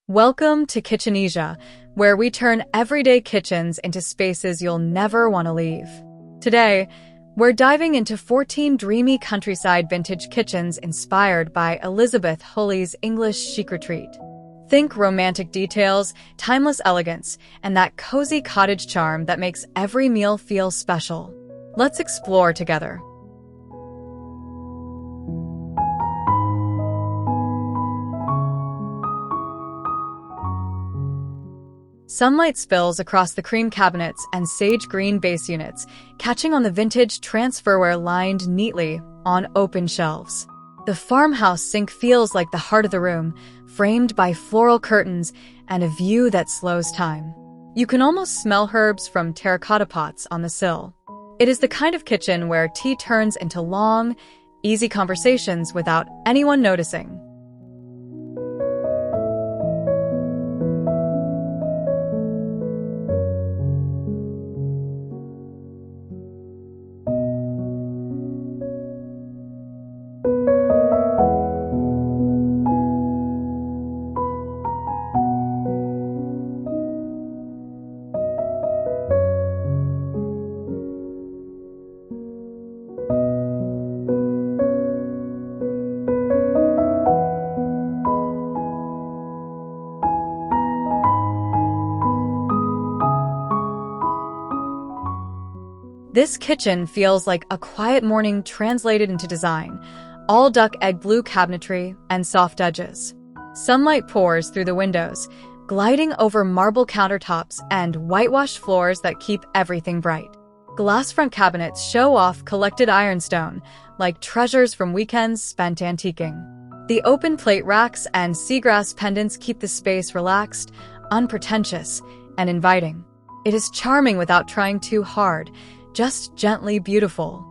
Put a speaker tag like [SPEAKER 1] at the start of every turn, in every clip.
[SPEAKER 1] Welcome to Kitchenesia, where we turn everyday kitchens into spaces you'll never want to leave. Today, we're diving into 14 dreamy countryside vintage kitchens inspired by Elizabeth Hurley's English chic retreat. Think romantic details, timeless elegance, and that cozy cottage charm that makes every meal feel special. Let's explore together. Sunlight spills across the cream cabinets and sage green base units, catching on the vintage transferware lined neatly on open shelves. The farmhouse sink feels like the heart of the room, framed by floral curtains and a view that slows time. You can almost smell herbs from terracotta pots on the sill. It is the kind of kitchen where tea turns into long, easy conversations without anyone noticing. This kitchen feels like a quiet morning translated into design, all duck egg blue cabinetry and soft edges. Sunlight pours through the windows, gliding over marble countertops and whitewashed floors that keep everything bright. Glass front cabinets show off collected ironstone, like treasures from weekends spent antiquing. The open plate racks and seagrass pendants keep the space relaxed, unpretentious, and inviting. It is charming without trying too hard, just gently beautiful.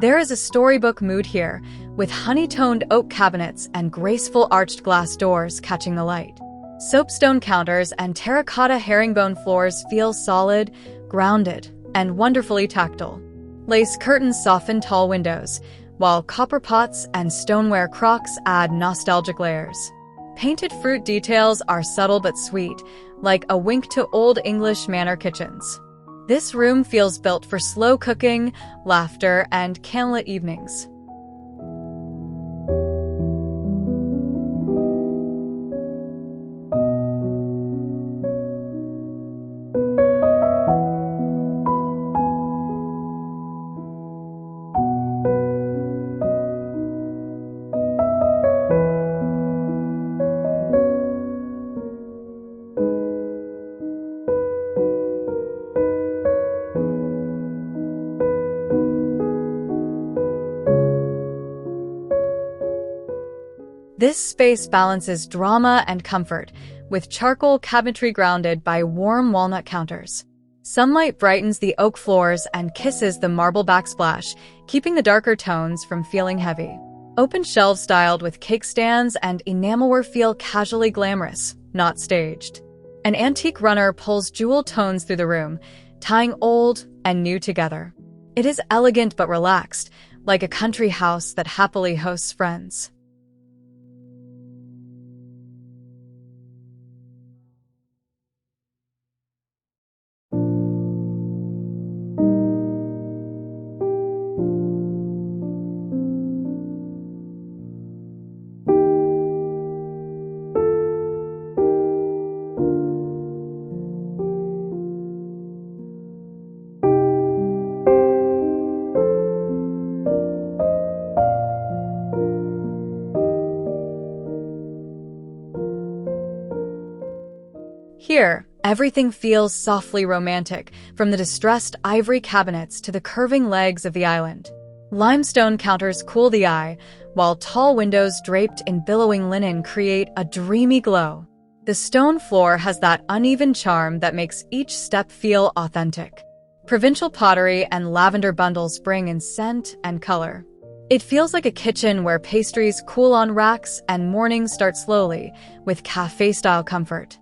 [SPEAKER 1] There is a storybook mood here, with honey-toned oak cabinets and graceful arched glass doors catching the light. Soapstone counters and terracotta herringbone floors feel solid, grounded, and wonderfully tactile. Lace curtains soften tall windows, while copper pots and stoneware crocks add nostalgic layers. Painted fruit details are subtle but sweet, like a wink to Old English manor kitchens. This room feels built for slow cooking, laughter, and candlelit evenings. This space balances drama and comfort, with charcoal cabinetry grounded by warm walnut counters. Sunlight brightens the oak floors and kisses the marble backsplash, keeping the darker tones from feeling heavy. Open shelves styled with cake stands and enamelware feel casually glamorous, not staged. An antique runner pulls jewel tones through the room, tying old and new together. It is elegant but relaxed, like a country house that happily hosts friends. Here, everything feels softly romantic, from the distressed ivory cabinets to the curving legs of the island. Limestone counters cool the eye, while tall windows draped in billowing linen create a dreamy glow. The stone floor has that uneven charm that makes each step feel authentic. Provincial pottery and lavender bundles bring in scent and color. It feels like a kitchen where pastries cool on racks and mornings start slowly, with cafe-style comfort.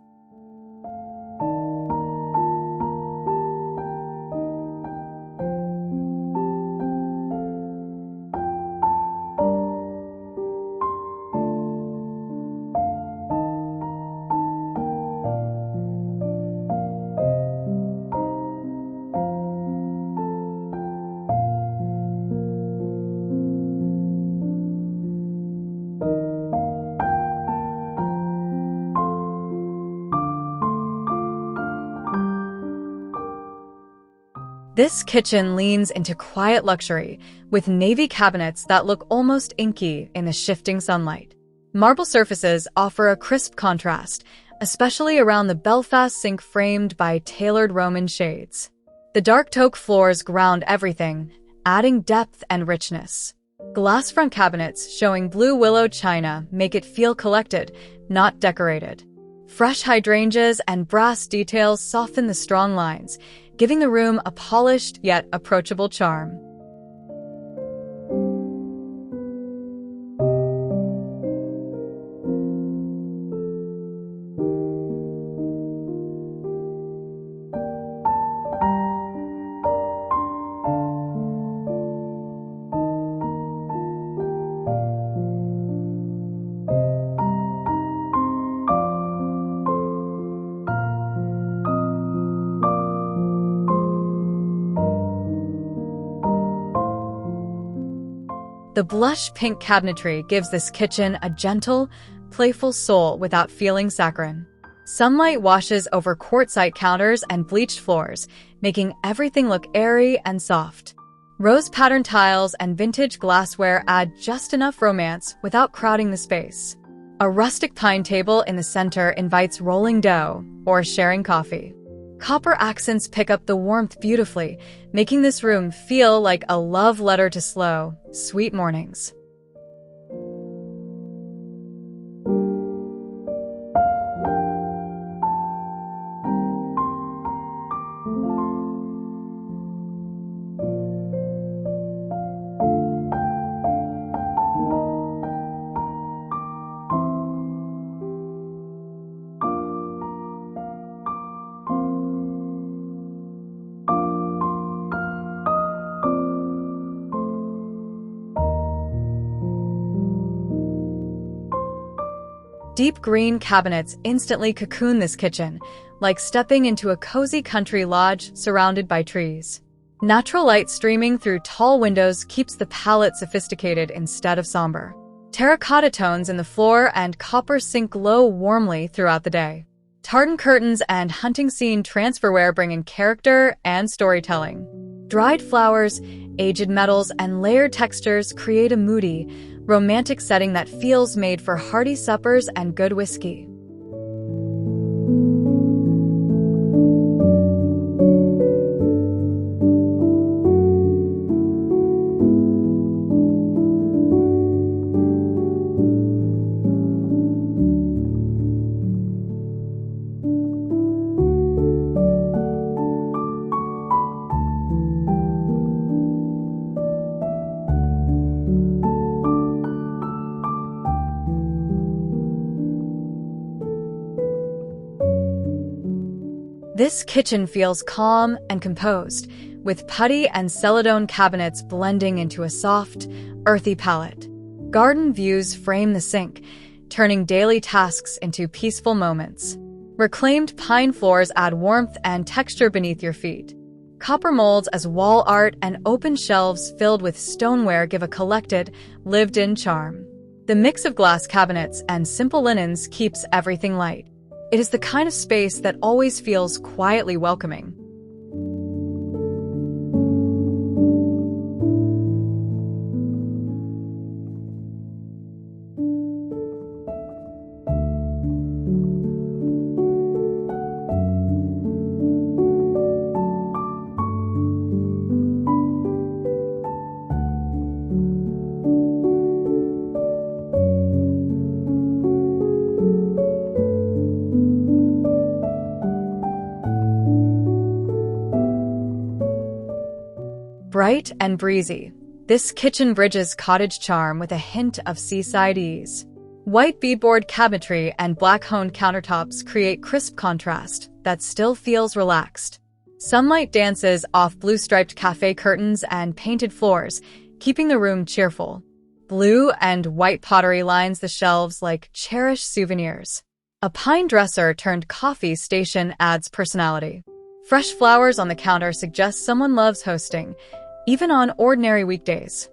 [SPEAKER 1] This kitchen leans into quiet luxury, with navy cabinets that look almost inky in the shifting sunlight. Marble surfaces offer a crisp contrast, especially around the Belfast sink framed by tailored Roman shades. The dark taupe floors ground everything, adding depth and richness. Glass front cabinets showing blue willow china make it feel collected, not decorated. Fresh hydrangeas and brass details soften the strong lines, giving the room a polished yet approachable charm. The blush pink cabinetry gives this kitchen a gentle, playful soul without feeling saccharine. Sunlight washes over quartzite counters and bleached floors, making everything look airy and soft. Rose-patterned tiles and vintage glassware add just enough romance without crowding the space. A rustic pine table in the center invites rolling dough or sharing coffee. Copper accents pick up the warmth beautifully, making this room feel like a love letter to slow, sweet mornings. Deep green cabinets instantly cocoon this kitchen, like stepping into a cozy country lodge surrounded by trees. Natural light streaming through tall windows keeps the palette sophisticated instead of somber. Terracotta tones in the floor and copper sink glow warmly throughout the day. Tartan curtains and hunting scene transferware bring in character and storytelling. Dried flowers, aged metals, and layered textures create a moody, romantic setting that feels made for hearty suppers and good whiskey. This kitchen feels calm and composed, with putty and celadon cabinets blending into a soft, earthy palette. Garden views frame the sink, turning daily tasks into peaceful moments. Reclaimed pine floors add warmth and texture beneath your feet. Copper molds as wall art and open shelves filled with stoneware give a collected, lived-in charm. The mix of glass cabinets and simple linens keeps everything light. It is the kind of space that always feels quietly welcoming. Bright and breezy, this kitchen bridges cottage charm with a hint of seaside ease. White beadboard cabinetry and black-honed countertops create crisp contrast that still feels relaxed. Sunlight dances off blue-striped cafe curtains and painted floors, keeping the room cheerful. Blue and white pottery lines the shelves like cherished souvenirs. A pine dresser turned coffee station adds personality. Fresh flowers on the counter suggest someone loves hosting, even on ordinary weekdays.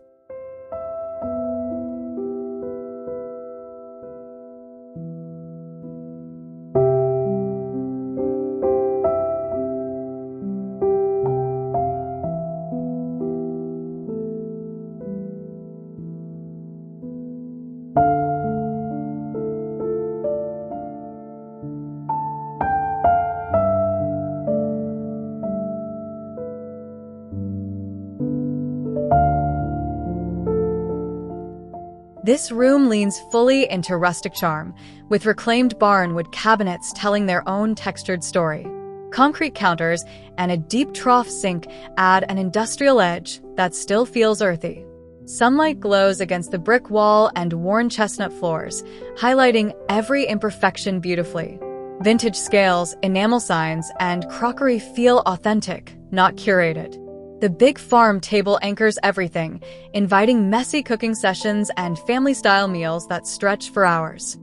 [SPEAKER 1] This room leans fully into rustic charm, with reclaimed barnwood cabinets telling their own textured story. Concrete counters and a deep trough sink add an industrial edge that still feels earthy. Sunlight glows against the brick wall and worn chestnut floors, highlighting every imperfection beautifully. Vintage scales, enamel signs, and crockery feel authentic, not curated. The big farm table anchors everything, inviting messy cooking sessions and family-style meals that stretch for hours.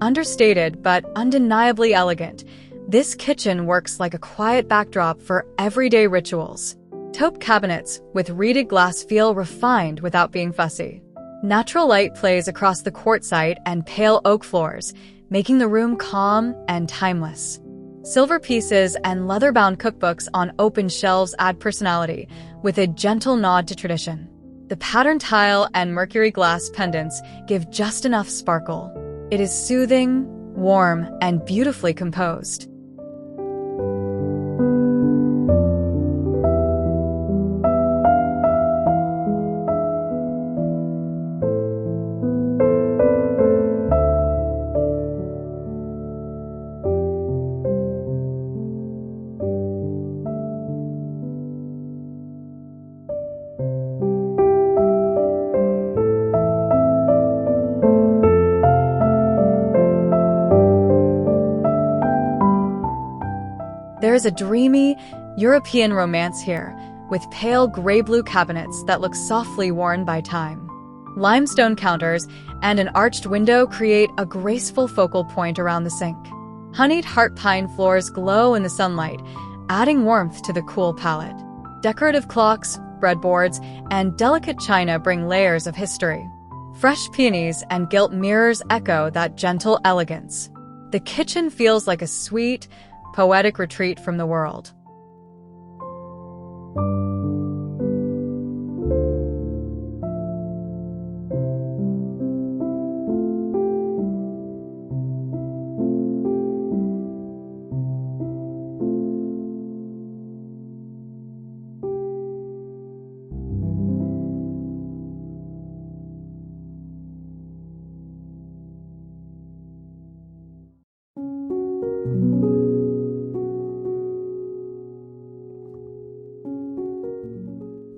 [SPEAKER 1] Understated but undeniably elegant, this kitchen works like a quiet backdrop for everyday rituals. Taupe cabinets with reeded glass feel refined without being fussy. Natural light plays across the quartzite and pale oak floors, making the room calm and timeless. Silver pieces and leather-bound cookbooks on open shelves add personality, with a gentle nod to tradition. The patterned tile and mercury glass pendants give just enough sparkle. It is soothing, warm, and beautifully composed. There is a dreamy, European romance here, with pale gray-blue cabinets that look softly worn by time. Limestone counters and an arched window create a graceful focal point around the sink. Honeyed heart pine floors glow in the sunlight, adding warmth to the cool palette. Decorative clocks, breadboards, and delicate china bring layers of history. Fresh peonies and gilt mirrors echo that gentle elegance. The kitchen feels like a sweet, poetic retreat from the world.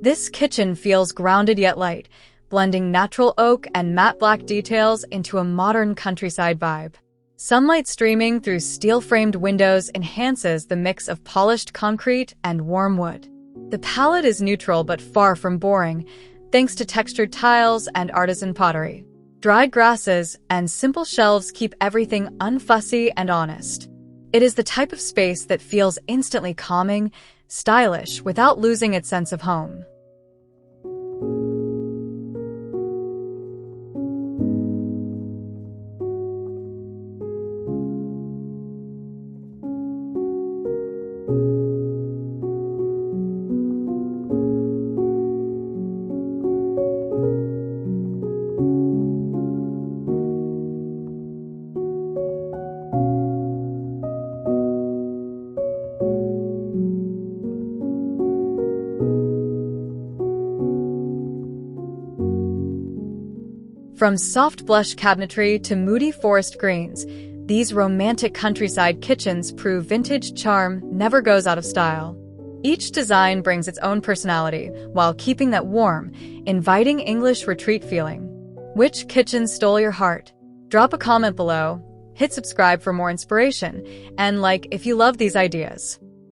[SPEAKER 1] This kitchen feels grounded yet light, blending natural oak and matte black details into a modern countryside vibe. Sunlight streaming through steel-framed windows enhances the mix of polished concrete and warm wood. The palette is neutral but far from boring, thanks to textured tiles and artisan pottery. Dried grasses and simple shelves keep everything unfussy and honest. It is the type of space that feels instantly calming, stylish, without losing its sense of home. From soft blush cabinetry to moody forest greens, these romantic countryside kitchens prove vintage charm never goes out of style. Each design brings its own personality while keeping that warm, inviting English retreat feeling. Which kitchen stole your heart? Drop a comment below, hit subscribe for more inspiration, and like if you love these ideas.